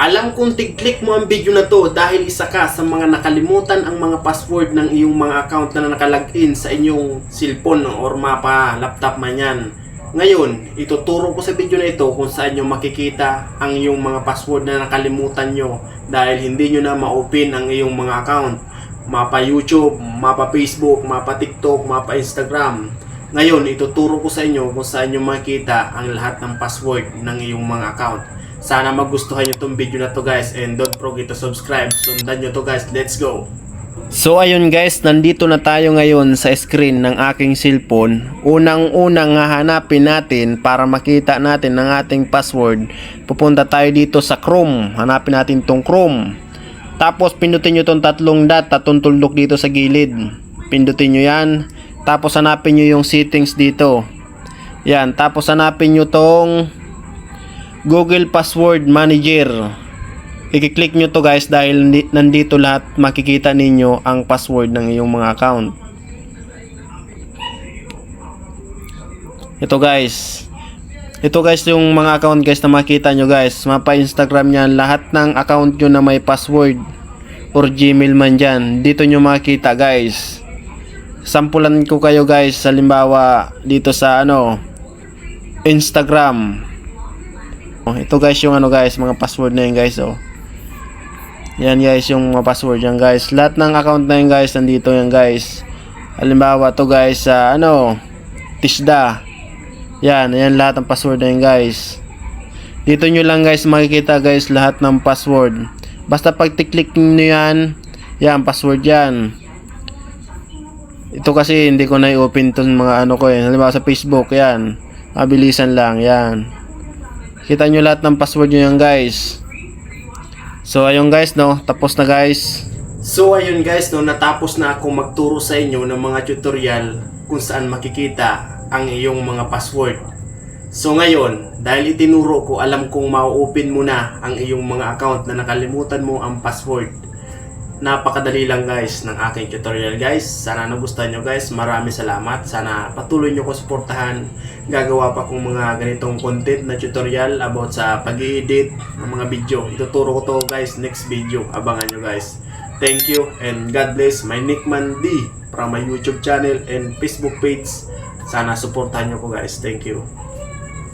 Alam kong tig-click mo ang video na to dahil isa ka sa mga nakalimutan ang mga password ng iyong mga account na nakalagin sa inyong cellphone or mapa, laptop man yan. Ngayon, ituturo ko sa video na ito kung saan nyo makikita ang iyong mga password na nakalimutan nyo dahil hindi nyo na ma-open ang iyong mga account. Mapa YouTube, mapa Facebook, mapa TikTok, mapa Instagram. Ngayon, ituturo ko sa inyo kung saan nyo makikita ang lahat ng password ng iyong mga account. Sana magustuhan nyo itong video na to guys, and don't forget to subscribe. Sundan nyo to guys, let's go! So ayun guys, nandito na tayo ngayon sa screen ng aking cellphone. Unang-unang hahanapin natin para makita natin ang ating password. Pupunta tayo dito sa Chrome. Hanapin natin tong Chrome. Tapos pindutin nyo tong tatlong dot at tuldok dito sa gilid. Pindutin nyo yan. Tapos hanapin nyo yung settings dito. Yan, tapos hanapin nyo tong Google Password Manager. I-click nyo to guys dahil nandito lahat makikita ninyo ang password ng iyong mga account. Ito guys. Ito guys yung mga account guys na makita nyo guys. Mapa Instagram yan. Lahat ng account nyo na may password or Gmail man dyan. Dito nyo makikita guys. Sampulan ko kayo guys. Halimbawa dito sa Instagram. Ito guys yung guys, mga password na yun guys Yan guys yung mga password yan guys. Lahat ng account na yun guys, nandito yan guys. Halimbawa to guys sa Tisda. Yan lahat ng password na yun guys. Dito nyo lang guys makikita guys lahat ng password. Basta pag click nyo yan, password yan. Ito kasi hindi ko na i-open to mga ko halimbawa sa Facebook yan. Mabilisan lang yan. Kita nyo lahat ng password nyo yan guys. So ayun guys tapos na guys. So ayun guys natapos na ako magturo sa inyo ng mga tutorial kung saan makikita ang iyong mga password. So ngayon, dahil itinuro ko, alam kong ma-open mo na ang iyong mga account na nakalimutan mo ang password. Napakadali lang guys ng aking tutorial guys. Sana nagustuhan nyo guys. Maraming salamat. Sana patuloy nyo ko suportahan. Gagawa pa kong mga ganitong content na tutorial about sa pag-i-edit ng mga video. Ituturo ko to guys next video. Abangan nyo guys. Thank you and God bless. My Nickman D from my YouTube channel and Facebook page. Sana suportahan nyo ko guys. Thank you.